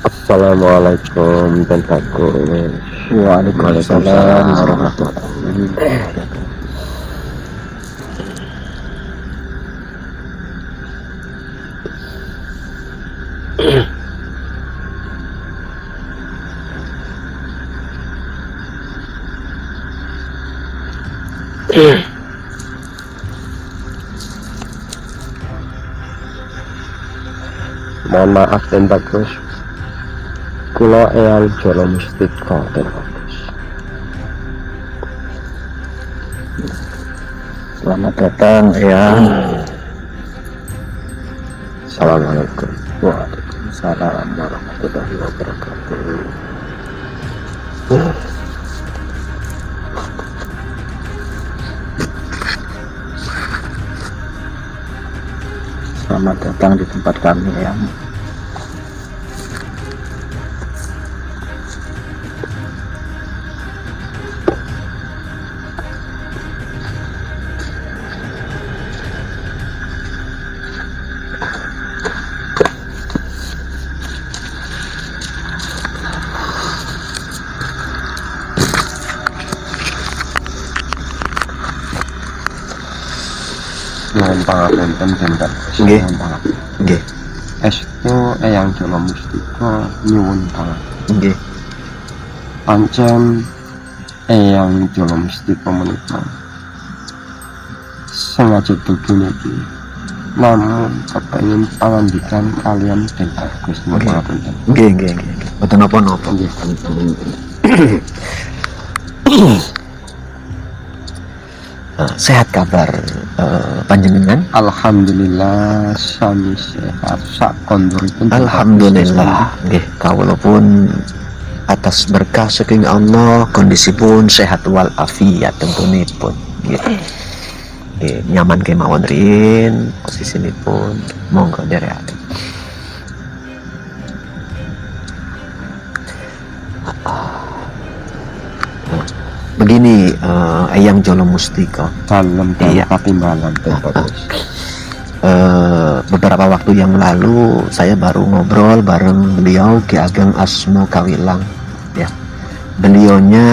Assalamualaikum tentaku. Waalaikumsalam warahmatullahi wabarakatuh. Mohon maaf tentaku. Kula eyang jolo mustika tentaku. Selamat datang Eyang. Assalamualaikum. Waalaikumsalam warahmatullahi wabarakatuh. Selamat datang di tempat kami Eyang. Nuwun pangapunten tentaku. Nggih. Nuwun pangapunten. Nggih, Estu eyang jolo mustika nyuwun pangapunten. nggih. Pancen eyang jolo mustika menika sengaja begini iki. Namun kepengin pangandikan kalian tentaku. Nuwun Nggih. pangapunten. Nggih. Mboten napa-napa. Nggih. Sehat kabar panjenengan? Alhamdulillah sami sehat sak konduripun. Alhamdulillah. Nggih, kawula pun atas berkah saking Allah kondisi pun sehat walafiat tentunipun. Nggih. Nggih, nyaman kemawon rin posisinipun. Monggo nderekaken. Begini, Eyang Jolo Mustika. Dalem Iya. patimbalan tentaku. Beberapa waktu yang lalu saya baru ngobrol bareng beliau Ki Ageng Asmo Kawilang ya. Beliaunya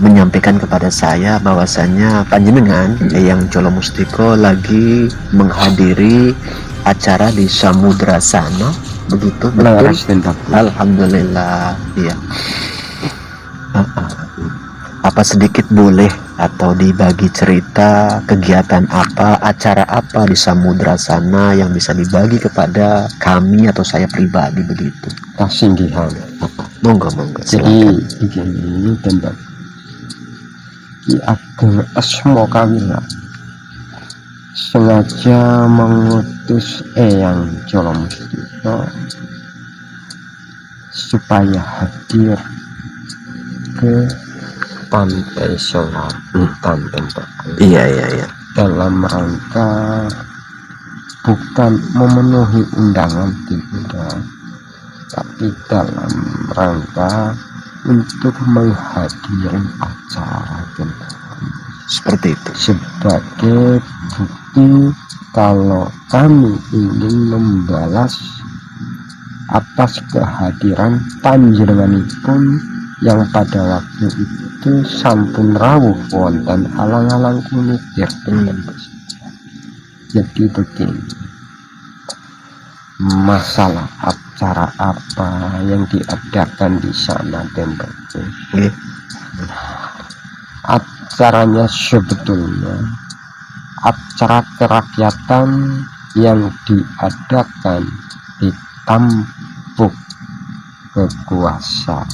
menyampaikan kepada saya bahwasanya panjenengan Eyang Jolo Mustika lagi menghadiri acara di Samudra Sana, begitu betul? Leres tentaku. Alhamdulillah, iya. Apa sedikit boleh atau dibagi cerita kegiatan apa, acara apa di Samudra Sana yang bisa dibagi kepada kami atau saya pribadi begitu? Kasinggihan. Monggo, Jadi silakan. begini tentaku. Ki Ageng Asmo Kawilang sengaja mengutus Eyang Jolo Mustika supaya hadir ke Pantai Selatan tentaku. Iya. Dalam rangka bukan memenuhi undangan tidak, tapi dalam rangka untuk menghadiri acara tentaku. Seperti itu. Sebagai bukti kalau kami ingin membalas atas kehadiran panjenenganipun yang pada waktu itu sampun rawuh wonten alang-alang kumitir. Jadi begini, masalah acara apa yang diadakan di sana tentaku. Nggih. Acaranya sebetulnya acara kerakyatan yang diadakan di tampuk kekuasaan.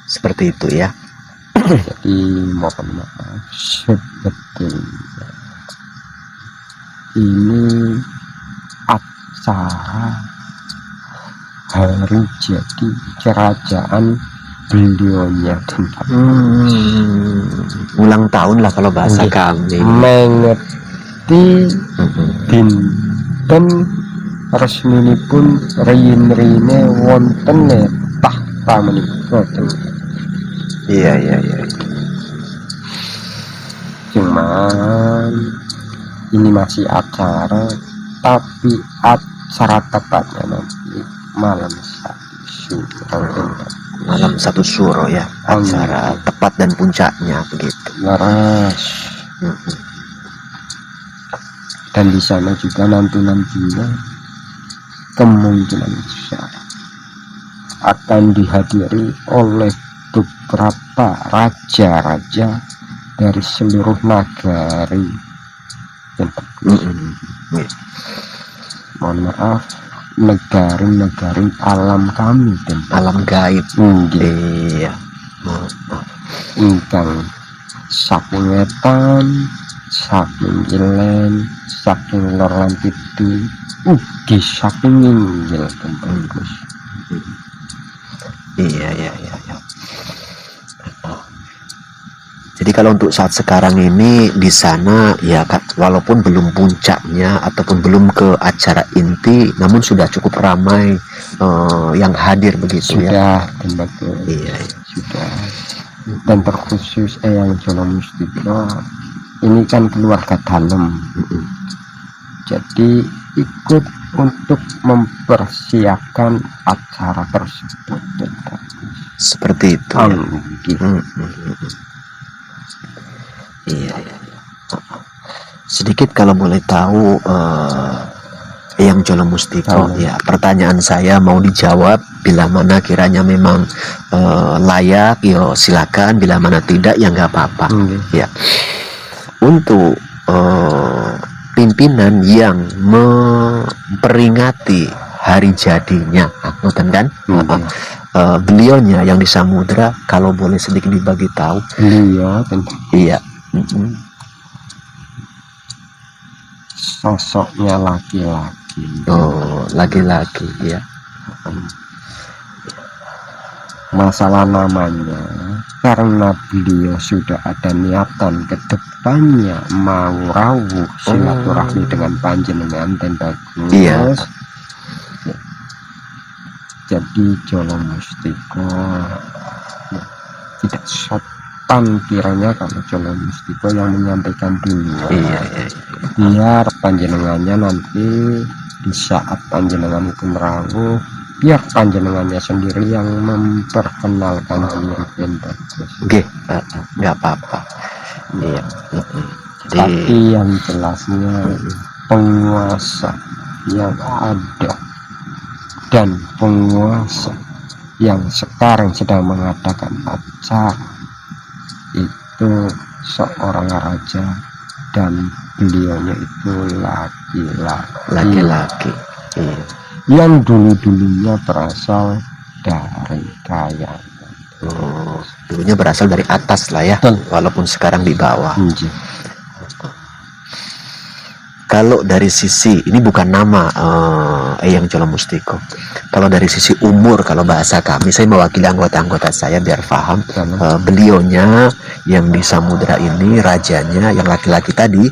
Seperti itu ya. Jadi mohon maaf, sebetulnya ini acara hari jadi kerajaan beliaunya tentaku. Ulang tahun lah kalau bahasa Nggih. kami. Mengeti dinten resminipun reyin-reyine wonten tahta menika tentaku. Iya. Cuman ini masih acara, tapi acara tepatnya nanti malam satu suro ya, acara tepat dan puncaknya begitu. Laras. Dan di sana juga nantinya kemungkinan besar akan dihadiri oleh beberapa raja-raja dari seluruh nagari. Mohon maaf, negari-negari alam kami dan alam gaib. Iya. Ingkang saking wetan, saking ilen, saking lor lan kidul, ugi saking inggil dan bagus. Iya. Jadi kalau untuk saat sekarang ini di sana ya, walaupun belum puncaknya ataupun belum ke acara inti, namun sudah cukup ramai yang hadir begitu sudah, ya. Betul. Iya. Sudah. Dan terkhusus yang Jolo Mustiko ini kan keluarga dalam. Jadi ikut untuk mempersiapkan acara tersebut. Seperti itu. Iya. Sedikit kalau boleh tahu, yang Jolo Mustiko, ya pertanyaan saya mau dijawab, bila mana kiranya memang layak, yo silakan, bila mana tidak ya nggak apa-apa. Ya, untuk pimpinan yang memperingati hari jadinya, kan? Beliaunya yang di Samudra, kalau boleh sedikit dibagi tahu. Beliau iya. Sosoknya laki-laki. Oh, laki-laki ya. Masalah namanya, karena beliau sudah ada niatan ke depannya mau rawuh silaturahmi dengan panjenengan dan bagus. Iya. Jadi Jolo Mustiko tidak sopan kiranya kalau Jolo Mustiko yang menyampaikan dulu. Iya. Biar panjenengannya nanti di saat panjenengan itu merawuh, biar panjenengannya sendiri yang memperkenalkan diri. Oke, nggak apa-apa. Iya. Tapi yang jelasnya penguasa yang ada dan penguasa yang sekarang sedang mengadakan acara itu seorang raja dan beliaunya itu laki-laki. Iya. Yang dulunya berasal dari Kayangan. Dulunya berasal dari atas lah ya, walaupun sekarang di bawah. Kalau dari sisi, ini bukan nama Eyang Jolo Mustiko. Kalau dari sisi umur, kalau bahasa kami, saya mewakili anggota-anggota saya biar paham. Beliaunya yang di Samudra ini, rajanya yang laki-laki tadi,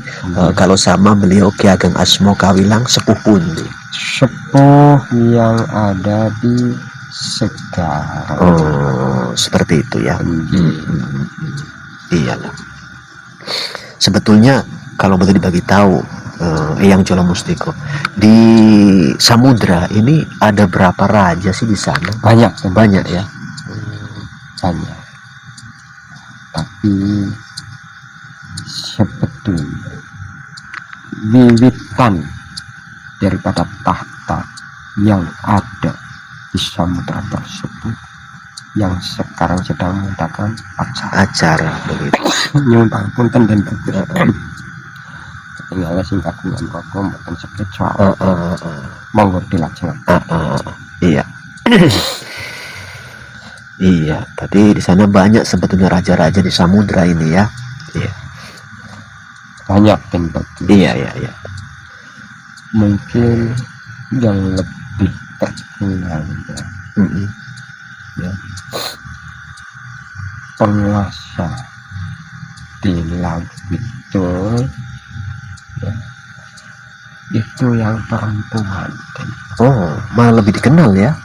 kalau sama beliau Ki Ageng Asmo Kawilang, sepuh pundi? Sepuh yang ada di sekarang. Oh, seperti itu ya. Iyalah. Sebetulnya kalau boleh dibagi tahu, Eyang Jolo Mustiko, di Samudra ini ada berapa raja sih di sana? Banyak ya. Banyak. Tapi sebetulnya wiwitan daripada tahta yang ada di Samudra tersebut yang sekarang sedang mengadakan acara begitu. Nyumpang punten dan bagus. Ketinggalan singkat dengan rokok makan sakit soal monggo dilaksanakan. Iya. Iya, tadi di sana banyak sebetulnya raja-raja di Samudra ini ya. Iya. Banyak tempat. Iya. Mungkin yang lebih terkenal ya. Penguasa di laut itu ya, itu yang perempuan. Oh, malah lebih dikenal ya,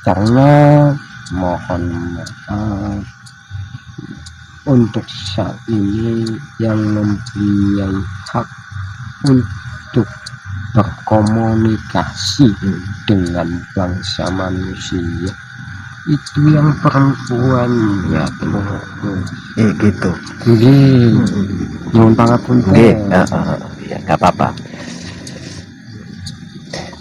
karena mohon maaf untuk saat ini yang mempunyai hak untuk berkomunikasi dengan bangsa manusia itu yang perempuan ya gitu. Nyuwun pangapunten. Ya nggak apa-apa.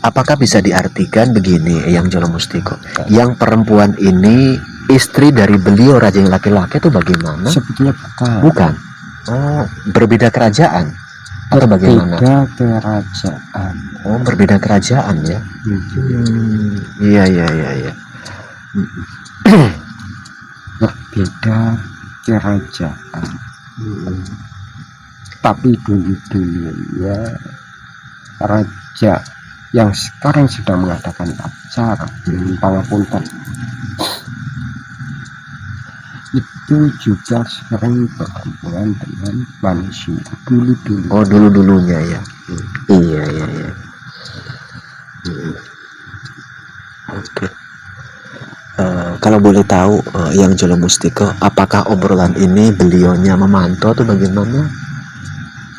Apakah bisa diartikan begini, yang Jolo Mustiko? Yang perempuan ini istri dari beliau raja yang laki-laki itu bagaimana? Sebetulnya bukan. Bukan. Oh, berbeda kerajaan atau bagaimana? Berbeda kerajaan. Oh, berbeda kerajaan ya. Iya. Berbeda kerajaan. Tapi dulu-dulunya raja yang sekarang sedang mengadakan acara pangapunten itu juga sering berhubungan dengan manusia dulu-dulu. Oh, dulu-dulunya ya. Iya. Oke. Kalau boleh tahu, yang Jolo Mustiko, apakah obrolan ini beliaunya memantau atau bagaimana?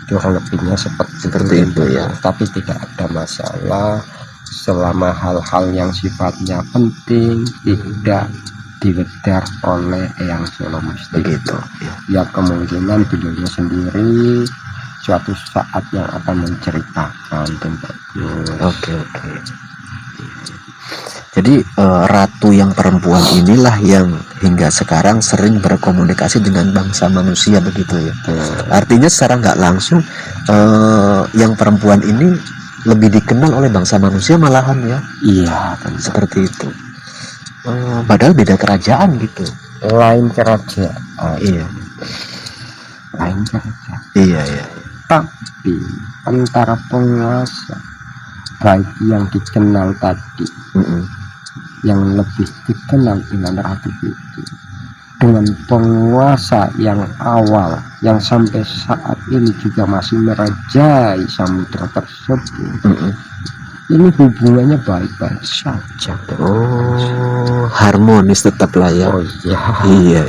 Kurang lebihnya seperti itu ya. Tapi tidak ada masalah selama hal-hal yang sifatnya penting tidak diledar oleh Eyang Jolo Mustiko. Begitu ya kemungkinan beliau sendiri suatu saat yang akan menceritakan tentang Oke. Jadi ratu yang perempuan inilah yang hingga sekarang sering berkomunikasi dengan bangsa manusia begitu ya. Artinya secara nggak langsung yang perempuan ini lebih dikenal oleh bangsa manusia malahan ya. Iya, seperti itu. Padahal beda kerajaan gitu. Lain kerajaan. Iya. Lain kerajaan. Iya. Tapi antara penguasa baik yang dikenal tadi, yang lebih dikenal dengan ratu itu, dengan penguasa yang awal yang sampai saat ini juga masih merajai samudra tersebut, ini hubungannya baik-baik saja. Oh, harmonis tetap lah ya. Oh iya.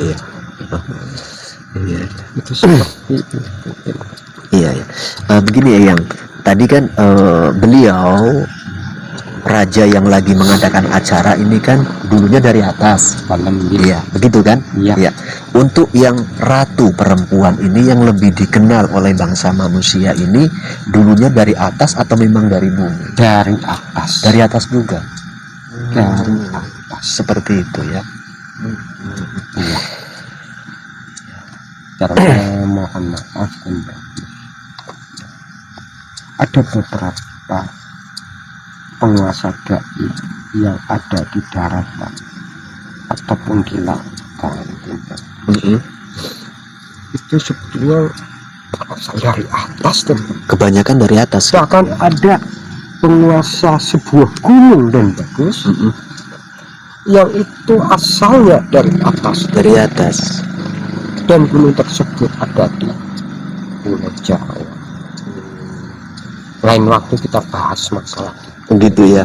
Itu seperti itu. Iya. Begini ya, yang tadi kan beliau raja yang lagi mengadakan acara ini kan dulunya dari atas. Iya, begitu kan? Iya. Untuk yang ratu perempuan ini yang lebih dikenal oleh bangsa manusia ini dulunya dari atas atau memang dari bumi? Dari atas. Dari atas juga. Dari atas. Seperti itu ya. Iya. Karena mohon maaf ada beberapa penguasa gaib yang ada di daratan ataupun di lautan itu sebetulnya berasal dari atas dan kebanyakan dari atas. bahkan ada penguasa sebuah gunung dan bagus yang itu asalnya dari atas dan gunung tersebut ada di Pulau Jawa. Lain waktu kita bahas masalah begitu ya.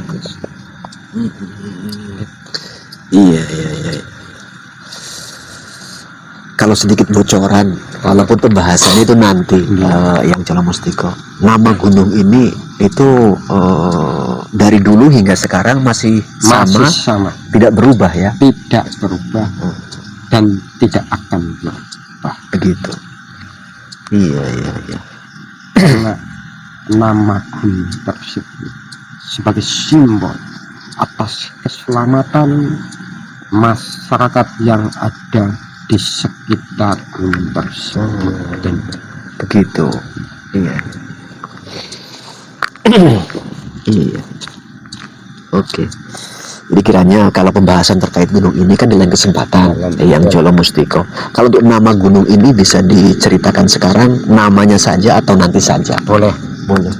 Iya. Kalau sedikit bocoran, walaupun pembahasannya itu nanti yang Jolo Mustiko, nama gunung ini itu dari dulu hingga sekarang masih sama, tidak berubah ya? Tidak berubah dan tidak akan berubah. Begitu. Iya. Karena nama gunung tersebut sebagai simbol atas keselamatan masyarakat yang ada di sekitar gunung tersebut dan begitu. Iya. Oke. Jadi kiranya kalau pembahasan terkait gunung ini kan di lain kesempatan yang Jolo Mustiko. Kalau untuk nama gunung ini bisa diceritakan sekarang namanya saja atau nanti saja? boleh.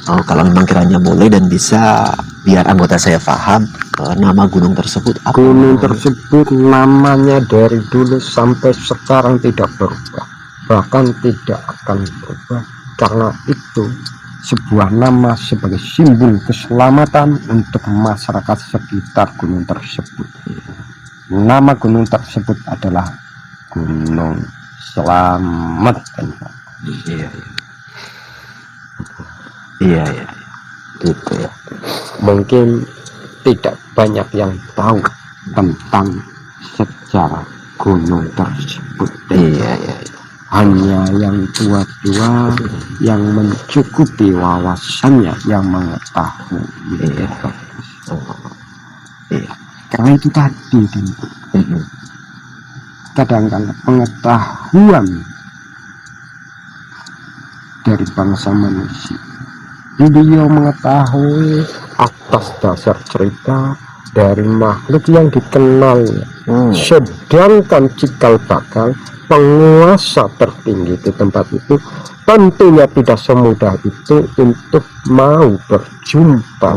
Oh, kalau memang kiranya boleh dan bisa, biar anggota saya paham nama gunung tersebut apa? Gunung tersebut namanya dari dulu sampai sekarang tidak berubah, bahkan tidak akan berubah, karena itu sebuah nama sebagai simbol keselamatan untuk masyarakat sekitar gunung tersebut. Nama gunung tersebut adalah Gunung Slamet. Iya. Iya. Oke. Jadi kiranya kalau pembahasan terkait gunung ini kan di lain kesempatan yang Jolo Mustiko. Kalau untuk nama gunung ini bisa diceritakan sekarang namanya saja atau nanti saja? Boleh. Oh, kalau memang kiranya boleh dan bisa, biar anggota saya paham nama gunung tersebut apa? Gunung Slamet. Iya, iya, gitu ya. Mungkin tidak banyak yang tahu tentang sejarah gunung tersebut. Iya, iya, iya. Hanya yang tua-tua yang mencukupi wawasannya yang mengetahui. Iya. Iya. Karena itu tadi, Mm-mm. kadang-kadang pengetahuan dari bangsa manusia, dia mengetahui atas dasar cerita dari makhluk yang dikenalnya. Sedangkan cikal bakal penguasa tertinggi di tempat itu tentunya tidak semudah itu untuk mau berjumpa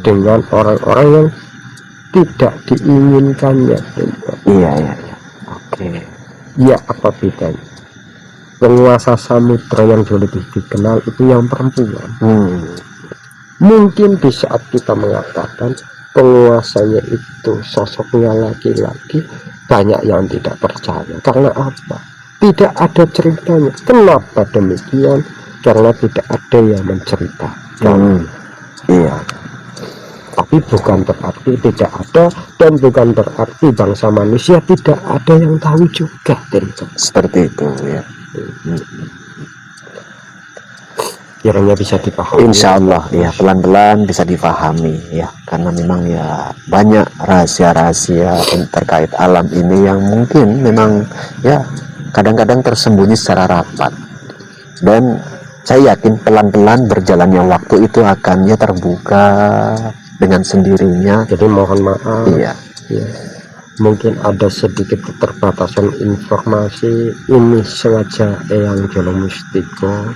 dengan orang-orang yang tidak diinginkannya. Iya, iya, iya. Oke. Ya, apa bedanya? Penguasa samudra yang jauh lebih dikenal itu yang perempuan. Mungkin di saat kita mengatakan penguasanya itu sosoknya laki-laki, banyak yang tidak percaya. Karena apa? Tidak ada ceritanya. Kenapa demikian? Karena tidak ada yang menceritakan. Iya. Tapi bukan berarti tidak ada, dan bukan berarti bangsa manusia tidak ada yang tahu juga. Seperti itu ya. Kiranya bisa dipahami. Insya Allah ya, pelan-pelan bisa dipahami ya, karena memang ya banyak rahasia-rahasia terkait alam ini yang mungkin memang ya kadang-kadang tersembunyi secara rapat, dan saya yakin pelan-pelan berjalannya waktu itu akan ya terbuka dengan sendirinya. Jadi mohon maaf iya ya, mungkin ada sedikit keterbatasan informasi ini, sengaja Eyang Jolo Mustiko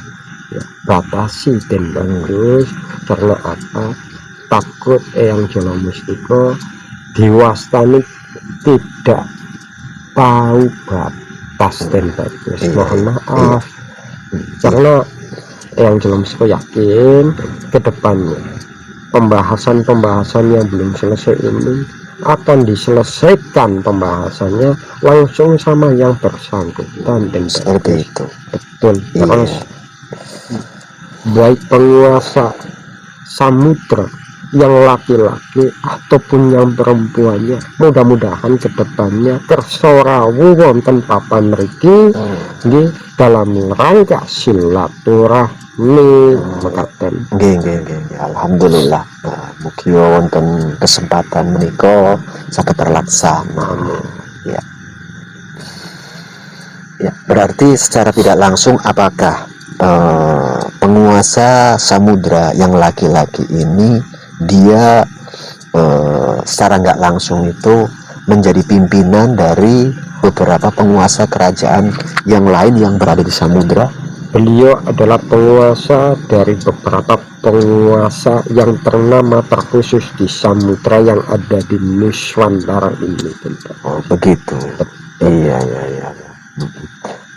ya, batasi dan bagus. Karena apa? Takut Eyang Jolo Mustiko diwastani tidak tahu batas dan bagus. Mohon maaf karena Eyang Jolo Mustiko yakin ke depannya pembahasan-pembahasan yang belum selesai ini akan diselesaikan pembahasannya langsung sama yang bersangkutan. Dan seperti itu. Betul. Terus baik penguasa samudra yang laki-laki ataupun yang perempuannya, mudah-mudahan kedepannya kersorawu wonten papan mriki nggih dalam rangka silaturahmi mekaten. Nggih. Alhamdulillah. Nah, mugi wonten kesempatan menika saged terlaksana. Ya. Ya, berarti secara tidak langsung apakah penguasa samudra yang laki-laki ini dia secara nggak langsung itu menjadi pimpinan dari beberapa penguasa kerajaan yang lain yang berada di samudra? Beliau adalah penguasa dari beberapa penguasa yang ternama terkhusus di samudra yang ada di Nuswantara ini. Oh begitu. Iya.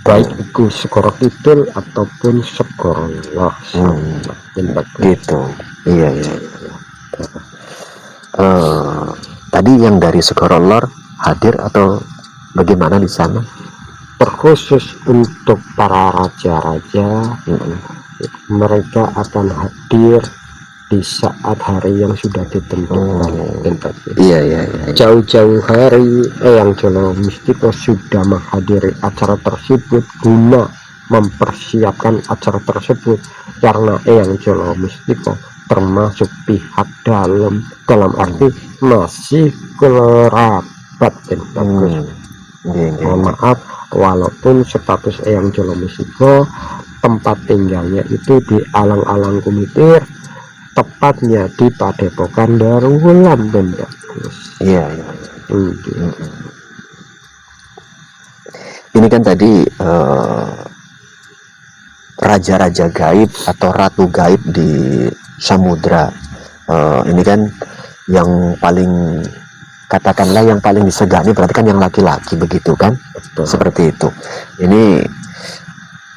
Baik itu Segoro Kidul ataupun Segoro Lor. Gitu. Iya. Tadi yang dari Segoro Lor hadir atau bagaimana di sana? Terkhusus untuk para raja-raja, mereka akan hadir di saat hari yang sudah ditentukan. Iya. Jauh-jauh hari Eyang Jolo Mustiko sudah menghadiri acara tersebut guna mempersiapkan acara tersebut, karena Eyang Jolo Mustiko termasuk pihak dalam arti masih kerabat dan bagus. Mohon maaf, walaupun status Eyang Jolo Mustiko tempat tinggalnya itu di Alang-Alang Kumitir, tepatnya di Padepokan Daruwulan dan bagus. Iya. Ini kan tadi raja-raja gaib atau ratu gaib di samudra. Ini kan yang paling, katakanlah yang paling disegani berarti kan yang laki-laki, begitu kan? Betul. Seperti itu. Ini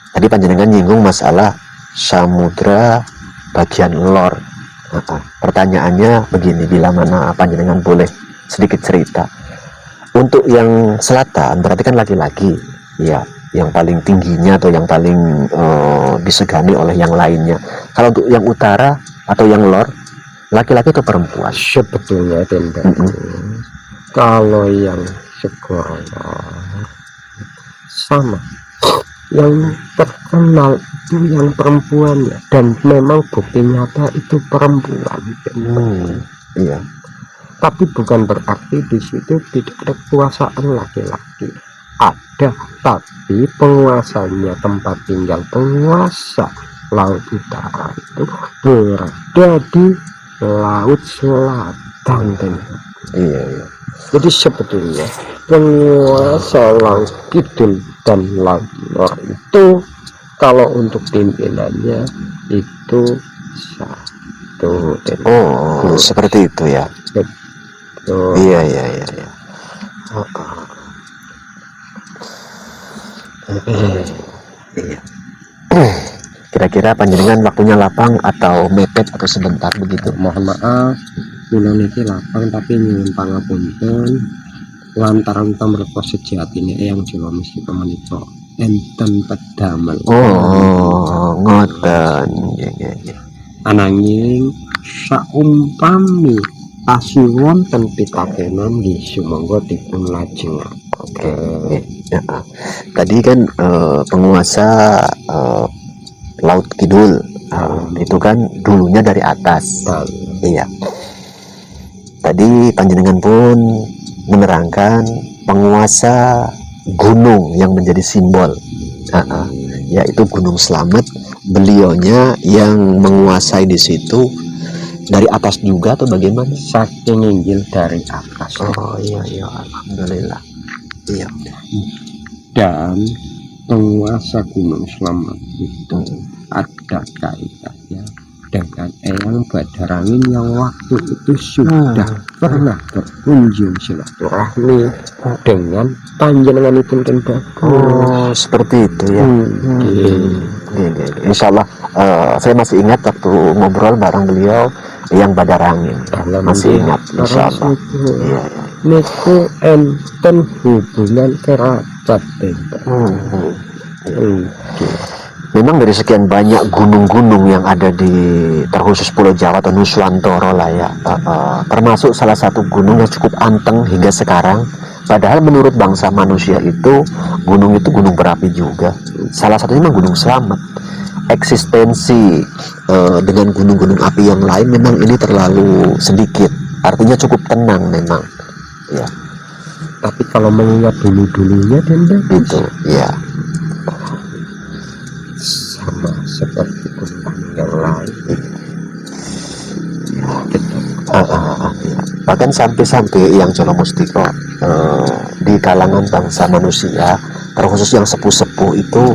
tadi panjenengan nyinggung masalah samudra bagian lor. Pertanyaannya begini, bila mana panjenengan boleh sedikit cerita untuk yang selatan berarti kan laki-laki ya, yang paling tingginya atau yang paling disegani oleh yang lainnya. Kalau untuk yang utara atau yang lor, laki-laki atau perempuan? Sebetulnya tidak. Kalau yang segoro sama, yang terkenal itu yang perempuan ya, dan memang bukti nyata itu perempuan. Iya. Tapi bukan berarti di situ tidak ada kekuasaan laki-laki. Ada, tapi penguasanya, tempat tinggal penguasa laut utara itu berada di laut selatan. Iya, iya. Jadi sebetulnya penguasa laut kidul dan laut lor itu kalau untuk pimpinannya itu satu. Oh, seperti itu ya. Betul. Iya, iya, iya, iya. Iya. Kira-kira panjenengan waktunya lapang atau mepet atau sebentar begitu? Mohon maaf, kula niki lapang tapi nyuwun pangapunten lantaran pamreka sejatine yang Jawa mesti menika enten pedamel. Oh, ngoten. Iya, iya, iya. Ananging saumpami tasih wonten pitakenan nggih sumangga dipun lajengaken. Oke. Ya. Tadi kan penguasa Laut Kidul itu kan dulunya dari atas. Iya. Tadi panjenengan pun menerangkan penguasa gunung yang menjadi simbol, yaitu Gunung Slamet. Beliaunya yang menguasai di situ dari atas juga atau bagaimana? Saking inggil dari atas. Oh iya, iya, alhamdulillah. Iya. Dan penguasa Gunung Slamet itu ada kaitannya dengan Eyang Badarangin yang waktu itu sudah pernah berkunjung silaturahmi dengan panjenenganipun Ken Bagus. Oh, seperti itu ya. Insya Allah saya masih ingat waktu ngobrol bareng beliau yang Badarangin. Masih ingat, insya Allah. Iya, iya. Niku enten hubungan kerabat Memang dari sekian banyak gunung-gunung yang ada di terkhusus Pulau Jawa atau Nuswantoro lah ya, termasuk salah satu gunung yang cukup anteng hingga sekarang. Padahal menurut bangsa manusia itu gunung berapi juga. Salah satunya memang Gunung Slamet. Eksistensi dengan gunung-gunung api yang lain memang ini terlalu sedikit. Artinya cukup tenang memang. Ya. Tapi kalau mengingat dulu-dulunya dan itu, ya. Sama seperti gunung yang lain. Bahkan sampai-sampai yang Jolo Mustiko di kalangan bangsa manusia, terkhusus yang sepuh-sepuh itu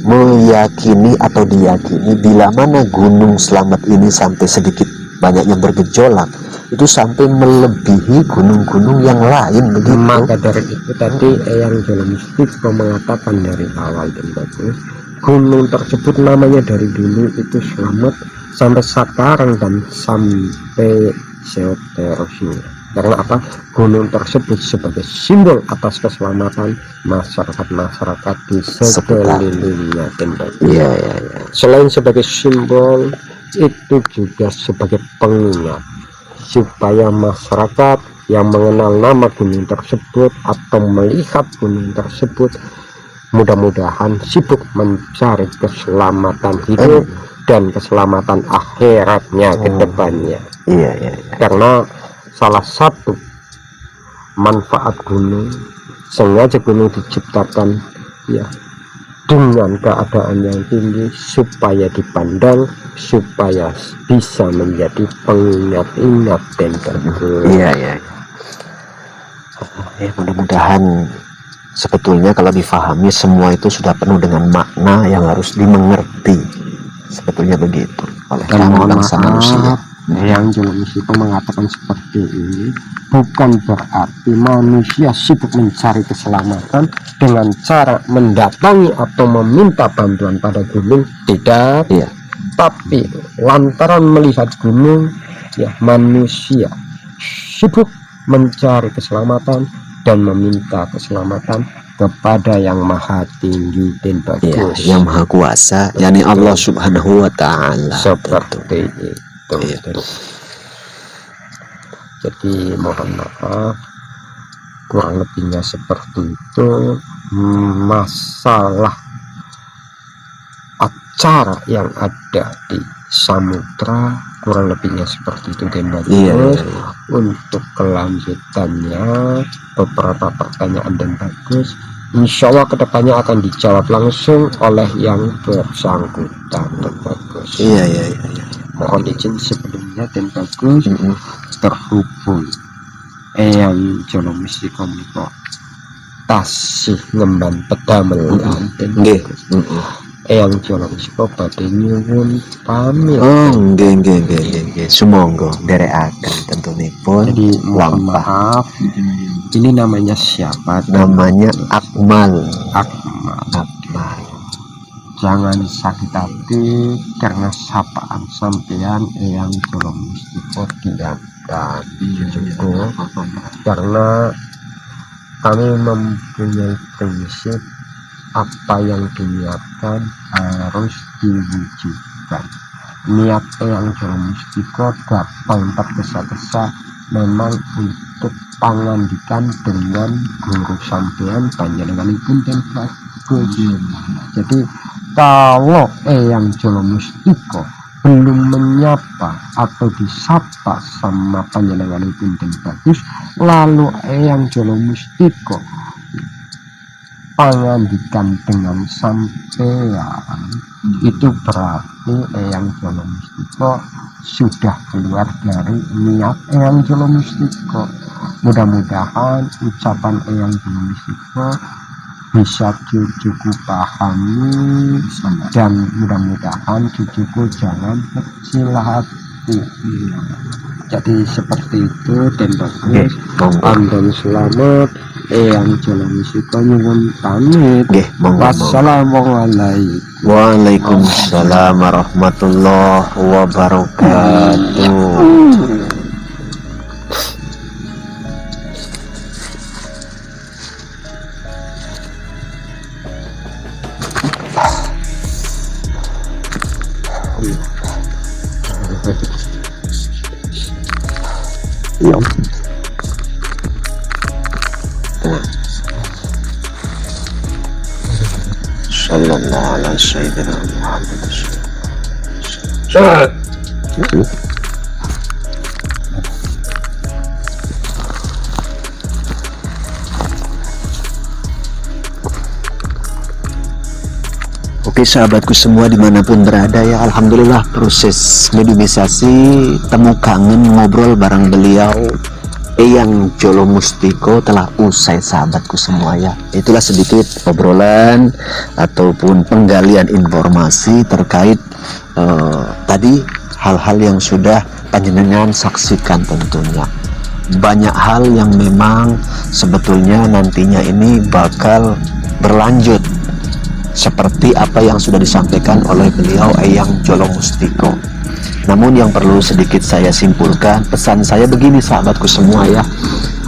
meyakini atau diyakini bila mana Gunung Slamet ini sampai sedikit banyak yang bergejolak, itu sampai melebihi gunung-gunung yang lain begitu. Maka dari itu tadi yang Jolo Mustiko mengatakan dari awal dan bagus, gunung tersebut namanya dari dulu itu Slamet sampai sekarang dan sampai seterusnya. Karena apa? Gunung tersebut sebagai simbol atas keselamatan masyarakat di sekelilingnya. Iya, iya, iya. Selain sebagai simbol, itu juga sebagai pengingat supaya masyarakat yang mengenal nama gunung tersebut atau melihat gunung tersebut mudah-mudahan sibuk mencari keselamatan hidup dan keselamatan akhiratnya ke depannya. Iya, iya, iya. Karena salah satu manfaat gunung, sengaja gunung diciptakan ya dengan keadaan yang tinggi supaya dipandang, supaya bisa menjadi pengingat-ingat dan iya, iya. Ya, mudah-mudahan sebetulnya kalau difahami semua itu sudah penuh dengan makna yang harus dimengerti. Sebetulnya begitu oleh kami bangsa manusia. Yang Jolo Mustiko mengatakan seperti ini bukan berarti manusia sibuk mencari keselamatan dengan cara mendatangi atau meminta bantuan pada gunung, tidak. Iya. Tapi lantaran melihat gunung, ya manusia sibuk mencari keselamatan dan meminta keselamatan kepada yang maha tinggi dan Ya, bagus, yang maha kuasa, yakni Allah Subhanahu wa Ta'ala. seperti itu. Iya. Jadi mohon maaf kurang lebihnya seperti itu. Masalah acara yang ada di samudra kurang lebihnya seperti itu dan bagus. Iya. Untuk kelanjutannya beberapa pertanyaan dan bagus, insya Allah kedepannya akan dijawab langsung oleh yang bersangkutan dan bagus. Iya. Mohon izin sebelumnya dan bagus terhubung Eyang Jolo Mistiko menika tasih ngemban pedamel dan Nggih. Eyang Jolo Mistiko badhe nyuwun pamit. Oh, nggih. Sumangga nderekaken tentunipun. Jadi mohon lampah. maaf, ini namanya siapa? Namanya Akmal. Akmal. Jangan sakit hati karena sapaan sampean Eyang Jolo Mistiko diangkat cukup, karena kami mempunyai prinsip apa yang diniatkan harus diwujudkan. Niat Eyang Jolo Mistiko gampang tergesa-gesa memang untuk pangandikan dengan guru sampean panjenenganipun dan bagus. Jadi kalau Eyang Jolo Mistiko belum menyapa atau disapa sama panjenenganipun dan bagus, lalu Eyang Jolo Mistiko pangandikan dengan sampean, itu berarti Eyang Jolo Mistiko sudah keluar dari niat Eyang Jolo Mistiko. Mudah-mudahan ucapan Eyang Jolo Mistiko bisa cucuku pahami, dan mudah-mudahan cucuku jangan kecil hati. Jadi seperti itu dan bagus. Andon selamat Eyang Jolo Mistiko nyuwun pamit. Wassalamualaikum. Waalaikumsalam warahmatullahi wabarakatuh. Ya. Sallallahu alaihi sayyidina Muhammad. Oke sahabatku semua dimanapun berada ya, alhamdulillah proses mediumisasi temu kangen ngobrol bareng beliau Eyang Jolo Mistiko telah usai sahabatku semua ya. Itulah sedikit obrolan ataupun penggalian informasi terkait tadi hal-hal yang sudah panjenengan saksikan tentunya. Banyak hal yang memang sebetulnya nantinya ini bakal berlanjut seperti apa yang sudah disampaikan oleh beliau Eyang Jolo Mistiko. Namun yang perlu sedikit saya simpulkan, pesan saya begini sahabatku semua ya.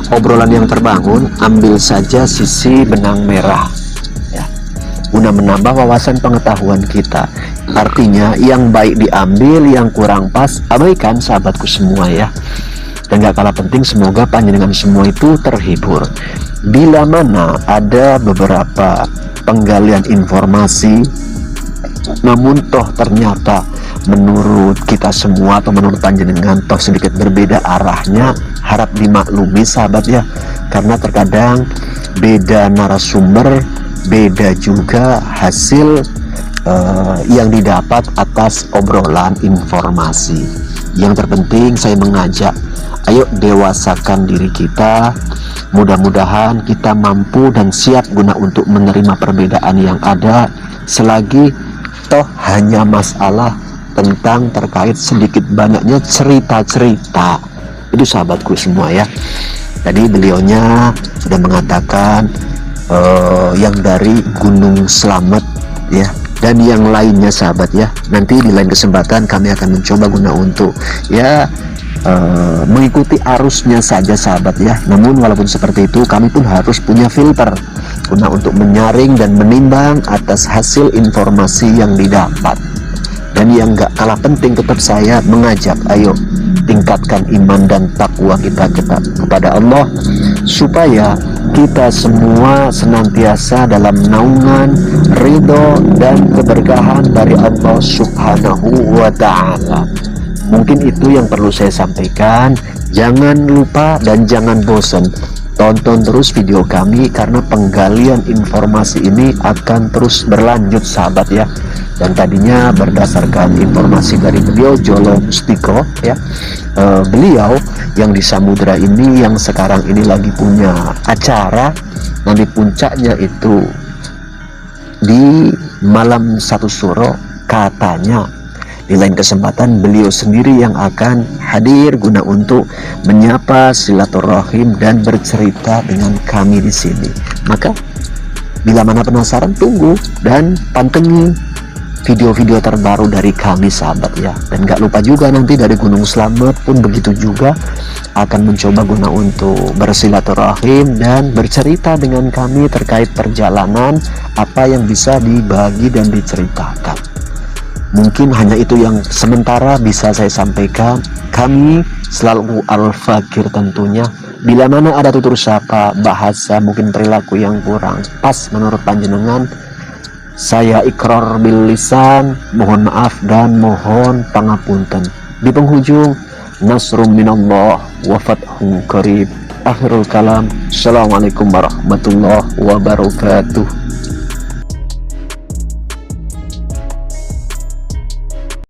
Obrolan yang terbangun, ambil saja sisi benang merah ya, guna menambah wawasan pengetahuan kita. Artinya yang baik diambil, yang kurang pas abaikan sahabatku semua ya. Dan gak kalah penting, semoga panjenengan semua itu terhibur. Bila mana ada beberapa penggalian informasi namun toh ternyata menurut kita semua atau menurut panjenengan toh sedikit berbeda arahnya, harap dimaklumi sahabat ya, karena terkadang beda narasumber, beda juga hasil yang didapat atas obrolan informasi. Yang terpenting saya mengajak, ayo dewasakan diri kita. Mudah-mudahan kita mampu dan siap guna untuk menerima perbedaan yang ada, selagi toh hanya masalah tentang terkait sedikit banyaknya cerita-cerita. Itu sahabatku semua ya. Tadi beliaunya sudah mengatakan yang dari Gunung Slamet ya, dan yang lainnya sahabat ya. Nanti di lain kesempatan kami akan mencoba guna untuk ya mengikuti arusnya saja sahabat ya. Namun walaupun seperti itu, kami pun harus punya filter guna untuk menyaring dan menimbang atas hasil informasi yang didapat. Dan yang gak kalah penting, tetap saya mengajak, ayo tingkatkan iman dan takwa kita kepada Allah, supaya kita semua senantiasa dalam naungan ridho dan keberkahan dari Allah Subhanahu wa Ta'ala. Mungkin itu yang perlu saya sampaikan. Jangan lupa dan jangan bosan, tonton terus video kami, karena penggalian informasi ini akan terus berlanjut sahabat ya. Dan tadinya berdasarkan informasi dari beliau Jolo Mustiko ya, beliau yang di Samudra ini yang sekarang ini lagi punya acara, nanti puncaknya itu di malam satu suro, katanya di lain kesempatan beliau sendiri yang akan hadir guna untuk menyapa silaturahim dan bercerita dengan kami di sini. Maka bila mana penasaran, tunggu dan pantengin video-video terbaru dari kami sahabat ya. Dan gak lupa juga nanti dari Gunung Slamet pun begitu juga akan mencoba guna untuk bersilaturahim dan bercerita dengan kami terkait perjalanan, apa yang bisa dibagi dan diceritakan. Mungkin hanya itu yang sementara bisa saya sampaikan. Kami selalu al-fakir tentunya. Bila mana ada tutur sapa, bahasa, mungkin perilaku yang kurang pas menurut panjenengan, saya ikrar bil lisan, mohon maaf dan mohon pangapunten. Di penghujung, nasrum minallah wa fathun qarib. Akhirul kalam. Assalamualaikum warahmatullahi wabarakatuh.